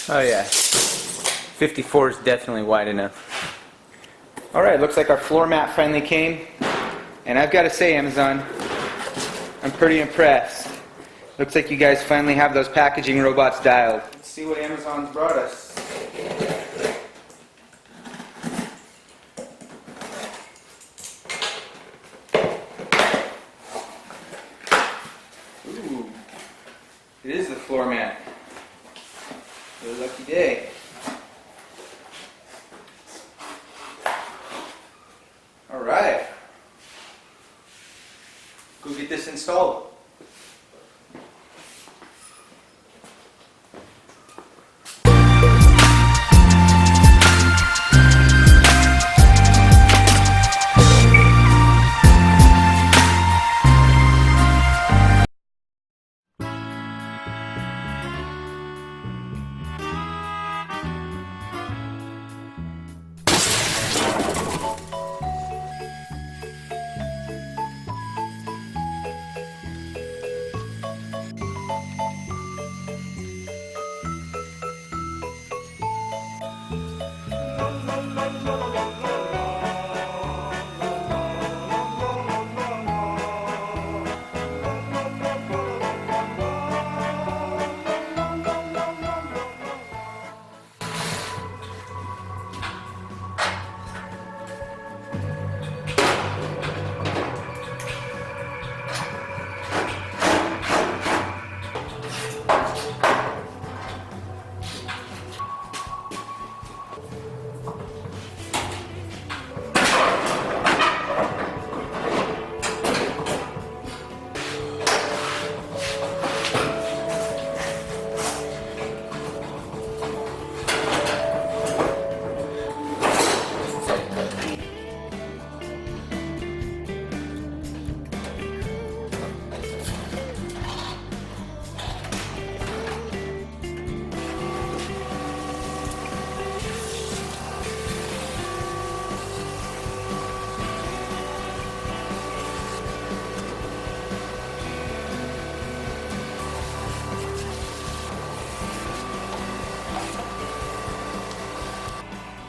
Oh yeah, 54 is definitely wide enough. Alright, looks like our floor mat finally came. And I've got to say, Amazon, I'm pretty impressed. Looks like you guys finally have those packaging robots dialed. Let's see what Amazon's brought us. Ooh, it is the floor mat. What a lucky day. Alright. Go get this installed.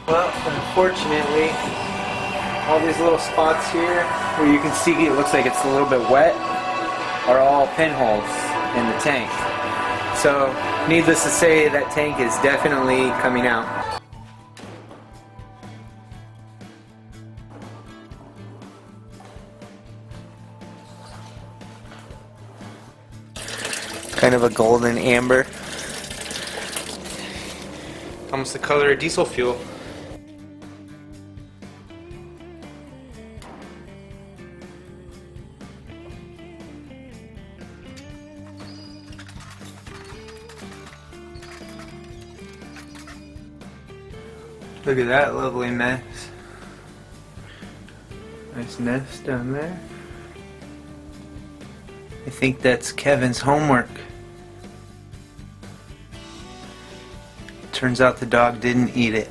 Well, unfortunately, all these little spots here where you can see it looks like it's a little bit wet are all pinholes in the tank. So, needless to say, that tank is definitely coming out. Kind of a golden amber. Almost the color of diesel fuel. Look at that lovely mess. Nice nest down there. I think that's Kevin's homework. Turns out the dog didn't eat it.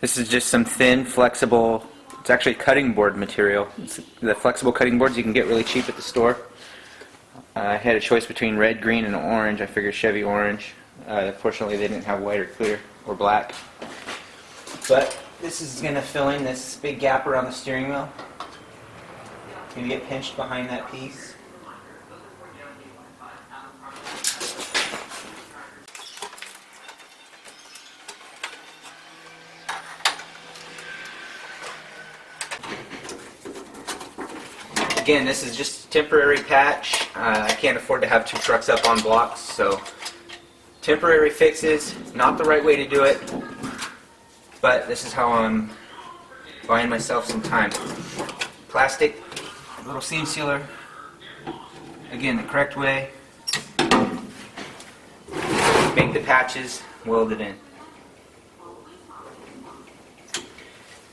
This is just some thin, flexible, it's actually cutting board material. It's the flexible cutting boards you can get really cheap at the store. I had a choice between red, green, and orange. I figured Chevy orange. Fortunately, they didn't have white or clear or black. But this is going to fill in this big gap around the steering wheel. It's going to get pinched behind that piece. Again, this is just a temporary patch. I can't afford to have two trucks up on blocks, so temporary fixes, not the right way to do it, but this is how I'm buying myself some time. Plastic, little seam sealer, again the correct way, make the patches, weld it in.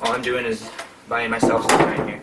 All I'm doing is buying myself some time here.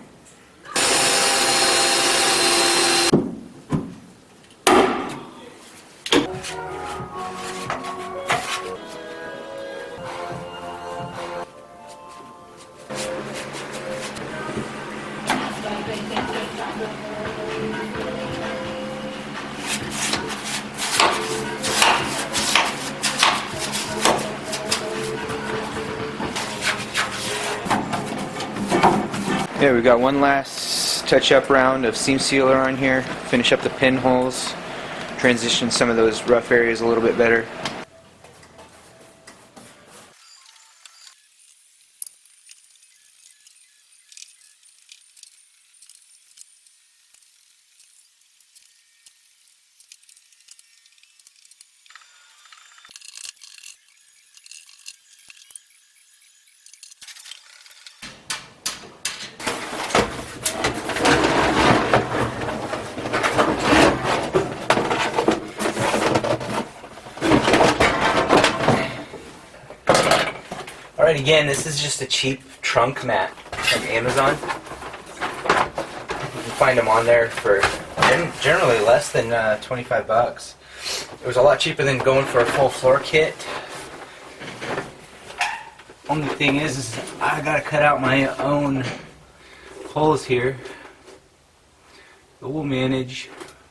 Yeah, we've got one last touch-up round of seam sealer on here. Finish up the pinholes, transition some of those rough areas a little bit better. Alright, again, this is just a cheap trunk mat from Amazon. You can find them on there for generally less than 25 bucks. It was a lot cheaper than going for a full floor kit. Only thing is I gotta cut out my own holes here. But we'll manage.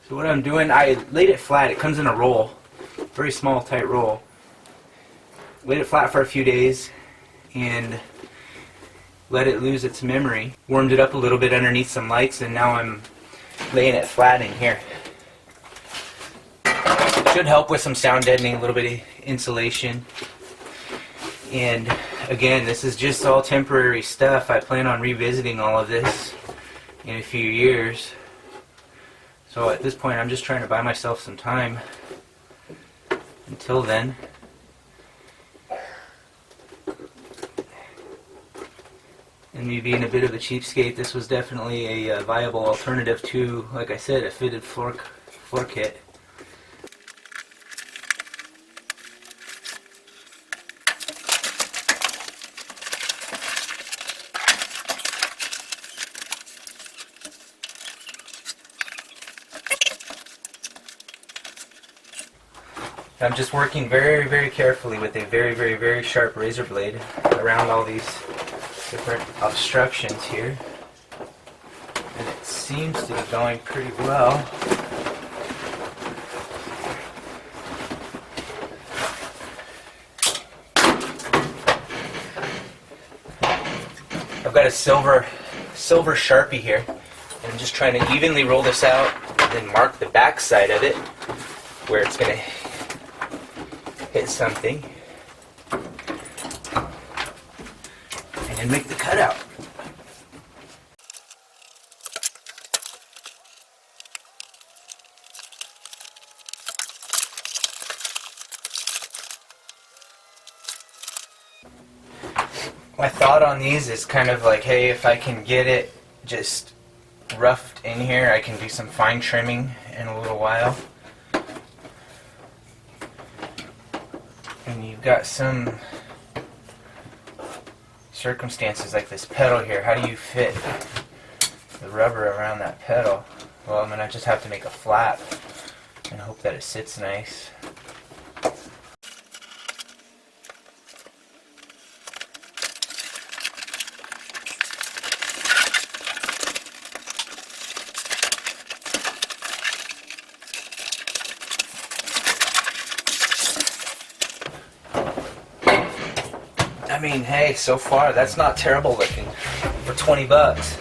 So what I'm doing, I laid it flat. It comes in a roll, very small, tight roll. Laid it flat for a few days and let it lose its memory. Warmed it up a little bit underneath some lights, and now I'm laying it flat in here. Should help with some sound deadening, a little bit of insulation. And again, this is just all temporary stuff. I plan on revisiting all of this in a few years. So at this point, I'm just trying to buy myself some time until then. And me being a bit of a cheapskate, this was definitely a viable alternative to, like I said, a fitted floor kit. I'm just working very, very carefully with a very, very, very sharp razor blade around all these different obstructions here, and it seems to be going pretty well. I've got a silver Sharpie here, and I'm just trying to evenly roll this out and then mark the back side of it where it's going to hit something and make the cutout. My thought on these is kind of like, hey, if I can get it just roughed in here, I can do some fine trimming in a little while. And you've got some circumstances like this pedal here. How do you fit the rubber around that pedal? Well, I'm going to just have to make a flap and hope that it sits nice. I mean, hey, so far that's not terrible looking for 20 bucks.